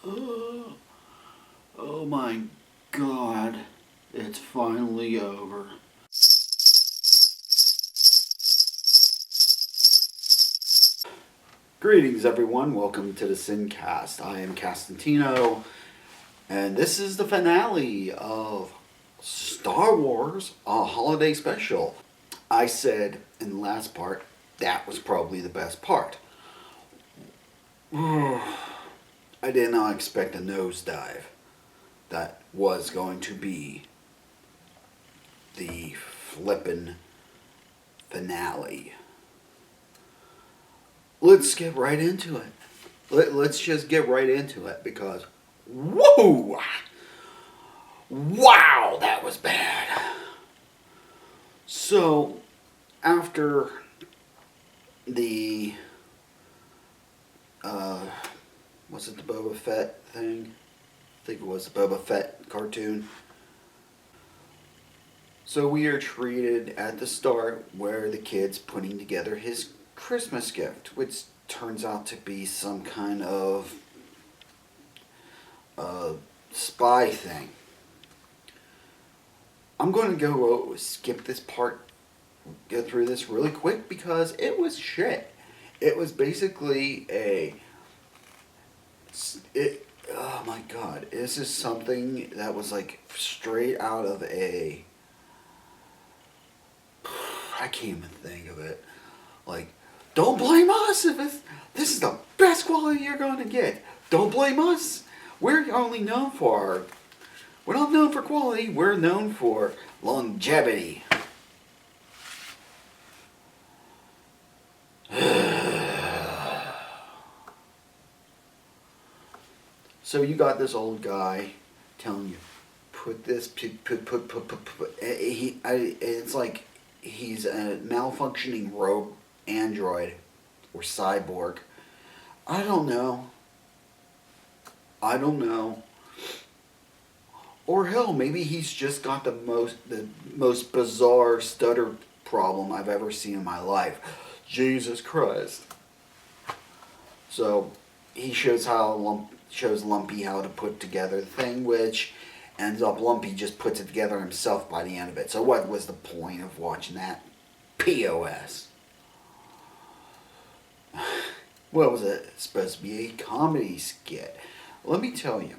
Oh my god, it's finally over. Greetings, everyone. Welcome to the Sincast. I am Castantino, and this is the finale of Star Wars, a holiday special. I said in the last part that was probably the best part. I did not expect a nosedive. That was going to be the flippin' finale. Let's get right into it. Let's just get right into it because, whoa! Wow, that was bad. So, after the, was it the Boba Fett thing? I think it was the Boba Fett cartoon. So we are treated at the start where the kid's putting together his Christmas gift, which turns out to be some kind of spy thing. I'm going to go skip this part, go through this really quick because it was shit. It was basically oh my god, this is something that was like straight out of I can't even think of it. Like, don't blame us if this is the best quality you're going to get. Don't blame us. We're only known for we're not known for quality. We're known for longevity. So you got this old guy telling you, put this, put. It's like he's a malfunctioning rogue android or cyborg. I don't know. Or hell, maybe he's just got the most bizarre stutter problem I've ever seen in my life. Jesus Christ. So he shows Lumpy how to put together the thing, which ends up Lumpy just puts it together himself by the end of it. So what was the point of watching that? POS. What was it? It's supposed to be a comedy skit. Let me tell you,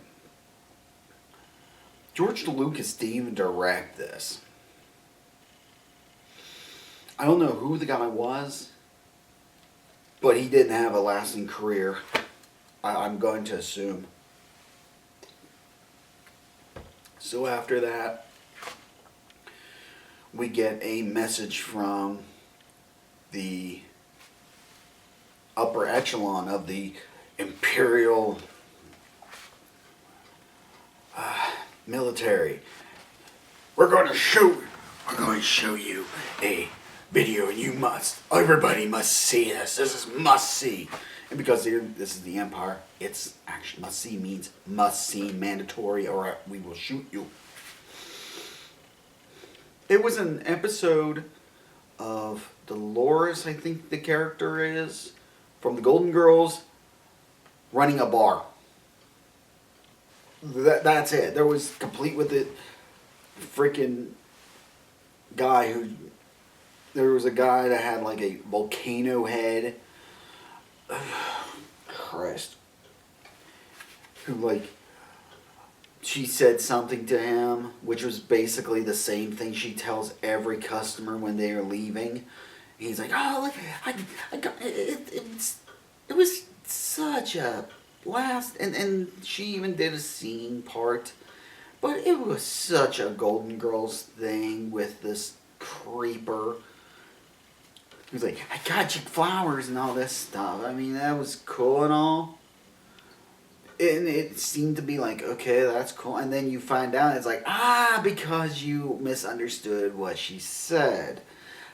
George Lucas didn't even direct this. I don't know who the guy was, but he didn't have a lasting career. I'm going to assume. So after that, we get a message from the upper echelon of the Imperial military. We're going to show you a video, and everybody must see this. This is must see. And because this is the Empire, it's actually must see means must see, mandatory, or we will shoot you. It was an episode of Dolores, I think the character is, from the Golden Girls, running a bar. That's it. There was complete with it. Freaking guy there was a guy that had like a volcano head. Christ. Who, like, she said something to him, which was basically the same thing she tells every customer when they are leaving. He's like, oh, look, I got it. It was such a blast, and she even did a singing part, but it was such a Golden Girls thing with this creeper. He was like, I got you flowers and all this stuff. I mean, that was cool and all. And it seemed to be like, okay, that's cool. And then you find out it's like, because you misunderstood what she said.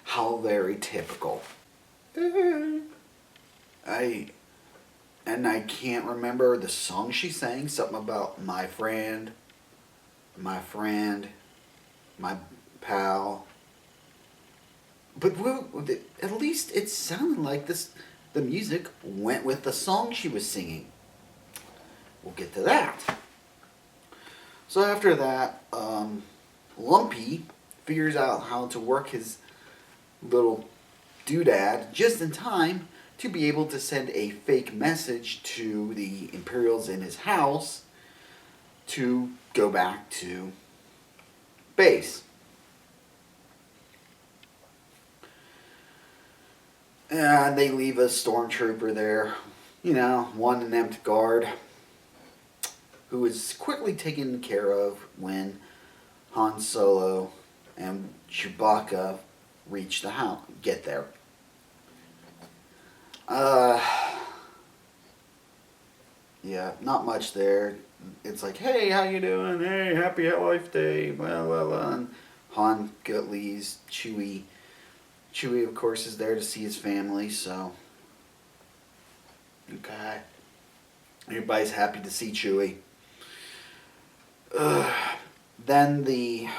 How very typical. I can't remember the song she sang. Something about my friend, my pal. But at least it sounded like the music went with the song she was singing. we'll get to that. So after that, Lumpy figures out how to work his little doodad just in time to be able to send a fake message to the Imperials in his house to go back to base. And they leave a stormtrooper there, one inept guard, who is quickly taken care of when Han Solo and Chewbacca reach the house, get there. Yeah, not much there. It's like, hey, how you doing? Hey, happy Life Day. And Han leaves. Chewie, of course, is there to see his family, so... Okay. Everybody's happy to see Chewie. Then the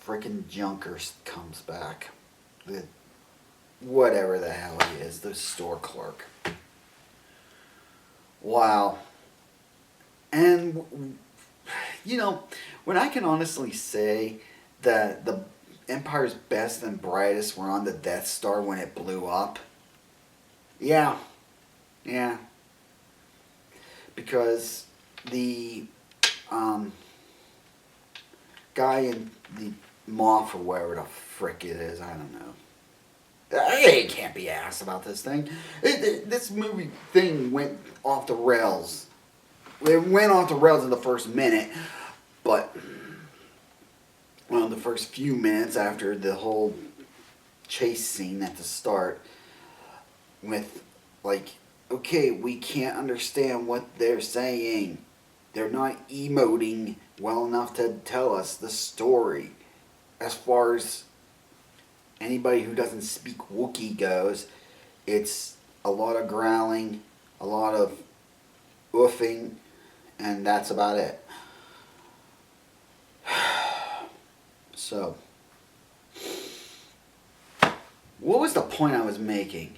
frickin' Junker comes back. Whatever the hell he is, the store clerk. Wow. And, when I can honestly say that the Empire's best and brightest were on the Death Star when it blew up. Yeah. Because the guy in the Moff or whatever the frick it is, I don't know. I can't be asked about this thing. This movie thing went off the rails. It went off the rails in the first minute, but... Well, the first few minutes after the whole chase scene at the start, with, okay, we can't understand what they're saying. They're not emoting well enough to tell us the story. As far as anybody who doesn't speak Wookiee goes, it's a lot of growling, a lot of oofing, and that's about it. So, what was the point I was making?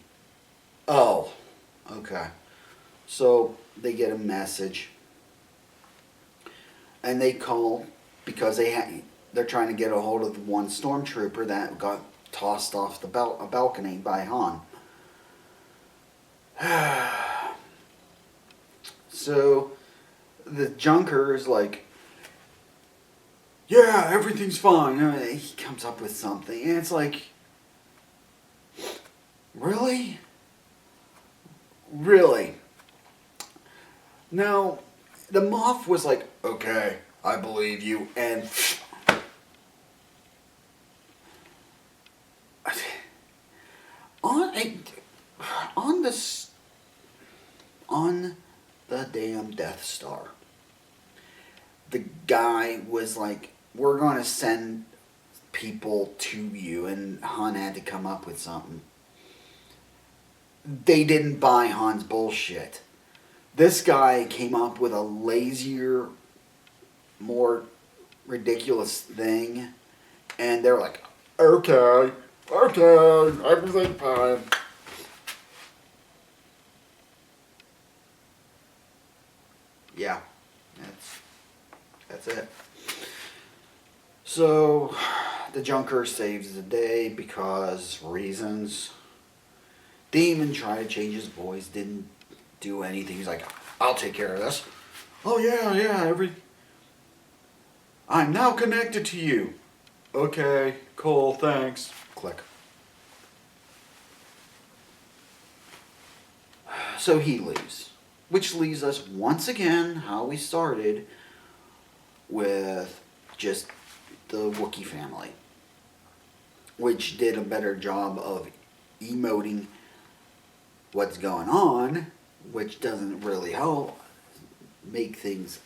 Oh, okay. So, they get a message. And they call because they're trying to get a hold of the one stormtrooper that got tossed off the balcony by Han. So, the Junker is like, yeah, everything's fine. He comes up with something, and it's like, really? Really? Now, the Moff was like, okay, I believe you, and on the damn Death Star, the guy was like, we're going to send people to you, and Han had to come up with something. They didn't buy Han's bullshit. This guy came up with a lazier, more ridiculous thing, and they're like, okay, everything's fine. Yeah, that's it. So, the Junker saves the day because reasons. Demon tried to change his voice, didn't do anything. He's like, I'll take care of this. Oh yeah, I'm now connected to you. Okay, cool, thanks. Click. So he leaves. Which leaves us once again how we started with just the Wookiee family. Which did a better job of emoting what's going on, which doesn't really help make things...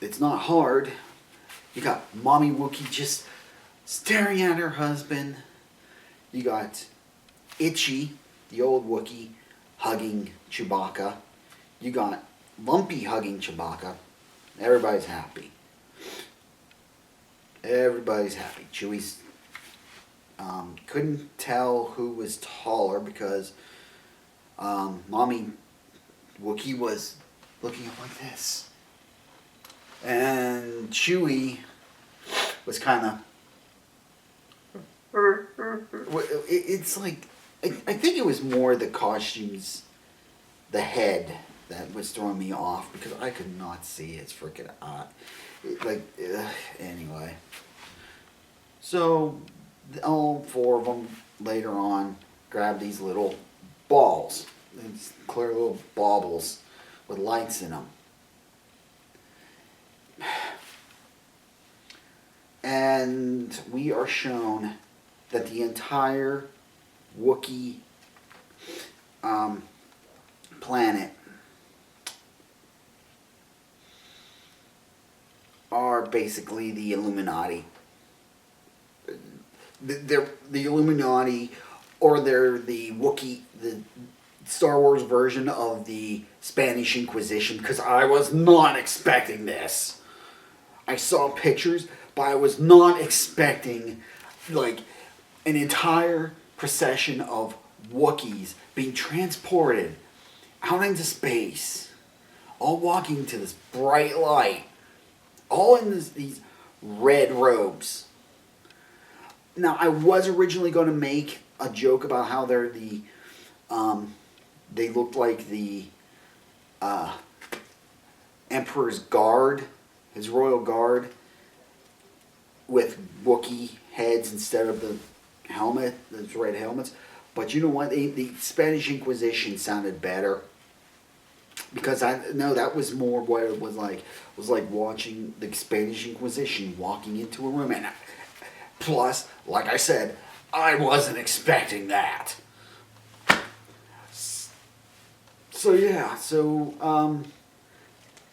It's not hard. You got Mommy Wookiee just staring at her husband. You got Itchy, the old Wookiee, hugging Chewbacca. You got Lumpy hugging Chewbacca. Everybody's happy. Everybody's happy. Chewie's couldn't tell who was taller because Mommy Wookiee was looking up like this. And Chewie was kind of... It's like... I think it was more the costumes, the head, that was throwing me off because I could not see his freaking eye. Anyway. So, all four of them later on grabbed these little balls. These clear little baubles with lights in them. And we are shown that the entire Wookiee planet are basically the Illuminati. They're the Illuminati, or they're the Wookiee, the Star Wars version of the Spanish Inquisition, because I was not expecting this. I saw pictures, but I was not expecting, like, an entire procession of Wookiees being transported out into space, all walking to this bright light, all in these red robes. Now, I was originally going to make a joke about how they're the, they looked like the Emperor's Guard, his royal guard, with Wookiee heads instead of the helmet, those red helmets. But you know what? The Spanish Inquisition sounded better. Because that was more what it was like. It was like watching the Spanish Inquisition walking into a room. And plus, like I said, I wasn't expecting that. So yeah,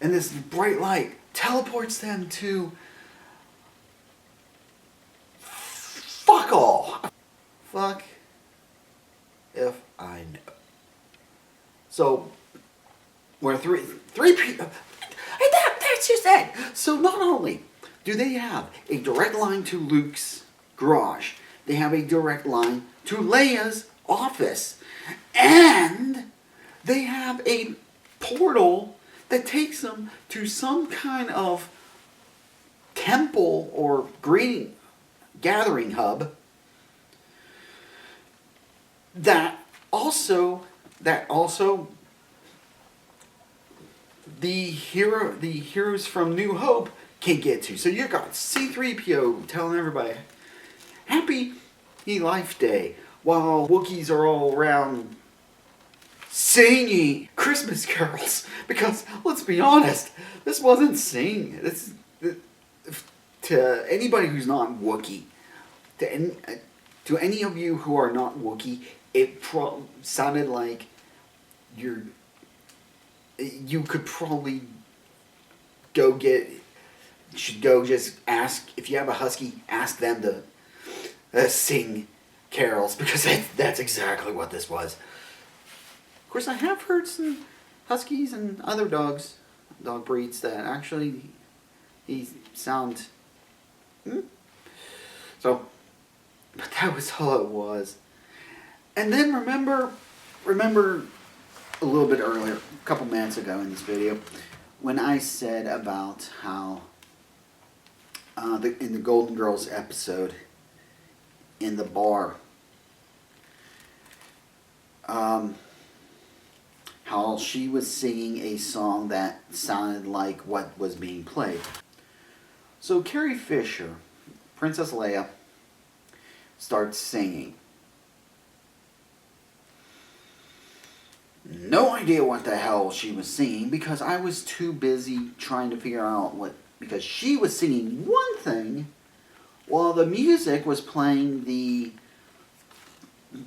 and this bright light teleports them to fuck all. Fuck if I know. So we're three people. That's just it. So not only do they have a direct line to Luke's garage, they have a direct line to Leia's office, and they have a portal that takes them to some kind of temple or gathering hub that also the heroes from New Hope can get to. So you got C-3PO telling everybody Happy Life Day, while Wookiees are all around singing Christmas carols. Because let's be honest, this wasn't singing. To anybody who's not Wookiee, to any of you who are not Wookiee, it sounded like you could probably just ask, if you have a husky, ask them to sing carols, because that's exactly what this was. Of course, I have heard some huskies and other dog breeds that actually sound. So, but that was all it was. And then remember a little bit earlier, a couple minutes ago in this video, when I said about how in the Golden Girls episode in the bar, how she was singing a song that sounded like what was being played. So Carrie Fisher, Princess Leia, starts singing. No idea what the hell she was singing, because I was too busy trying to figure out because she was singing one thing while the music was playing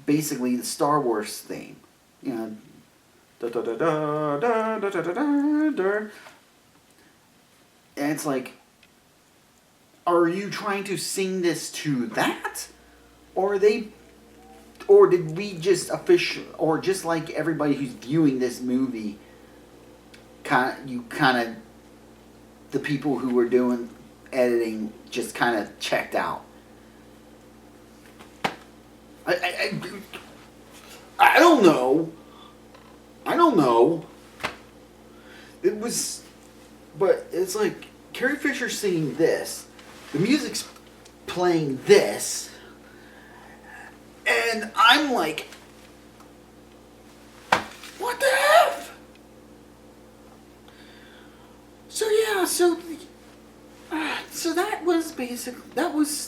basically the Star Wars theme. You know, da da da da da da da da da. And it's like, are you trying to sing this to that? Or did we just or just like everybody who's viewing this movie, the people who were doing editing just kind of checked out? I don't know. was, but it's like Carrie Fisher singing this, the music's playing this, and I'm like, what the F? So yeah, so that was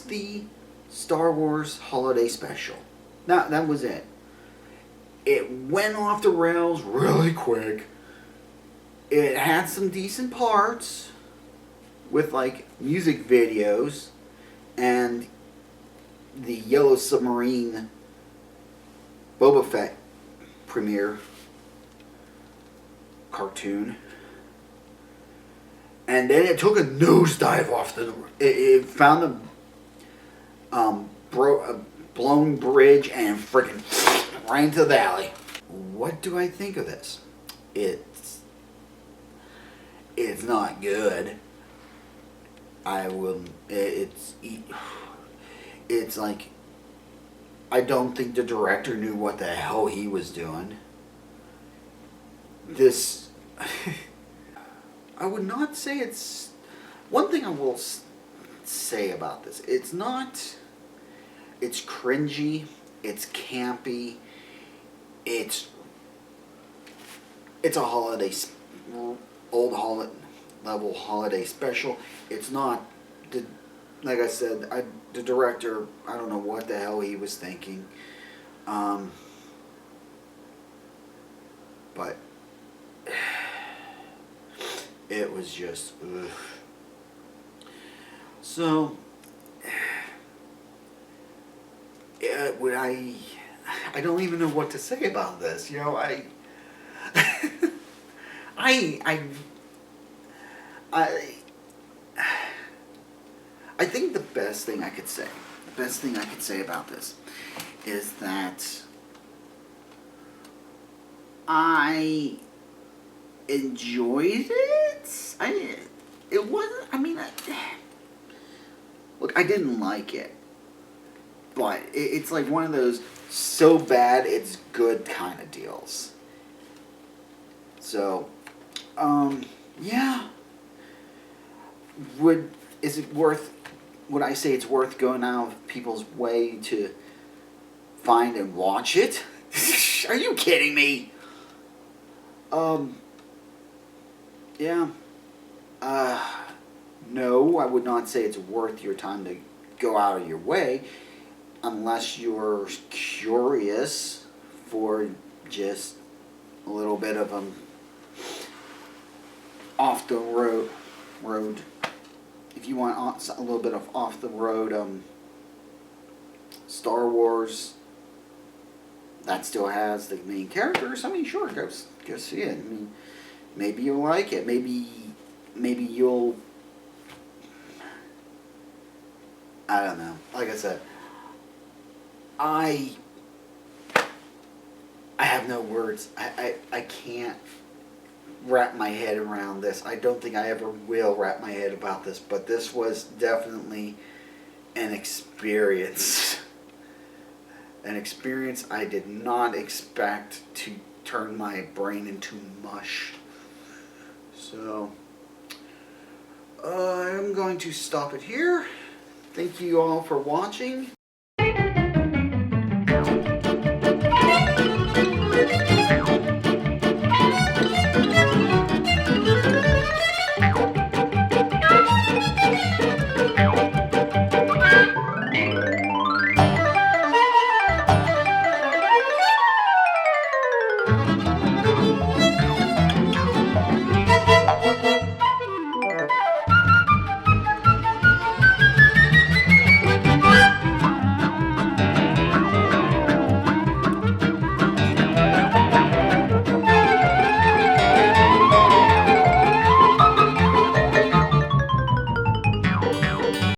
the Star Wars Holiday Special. That was it. It went off the rails really quick. It had some decent parts with like music videos and the Yellow Submarine Boba Fett premiere cartoon. And then it took a nosedive off the... It found a blown bridge and freaking right into the alley. What do I think of this? It's not good. It's like, I don't think the director knew what the hell he was doing. This... I would not say it's... One thing I will say about this, it's not... It's cringy, it's campy, it's a holiday... Old level holiday special. It's not... Like I said, the director, I don't know what the hell he was thinking. But... It was just, ugh. So, I don't even know what to say about this. You know, I think the best thing I could say about this is that I enjoyed it. It wasn't, look, I didn't like it, but it's like one of those so bad it's good kind of deals. So, yeah. Would I say it's worth going out of people's way to find and watch it? Are you kidding me? Yeah. No, I would not say it's worth your time to go out of your way unless you're curious for just a little bit of off the road. If you want a little bit of off the road Star Wars that still has the main characters, sure, go see it. Maybe you'll like it. Maybe you'll... I don't know. Like I said, I have no words. I can't wrap my head around this. I don't think I ever will wrap my head about this, but this was definitely an experience. An experience I did not expect to turn my brain into mush. So, I'm going to stop it here. Thank you all for watching.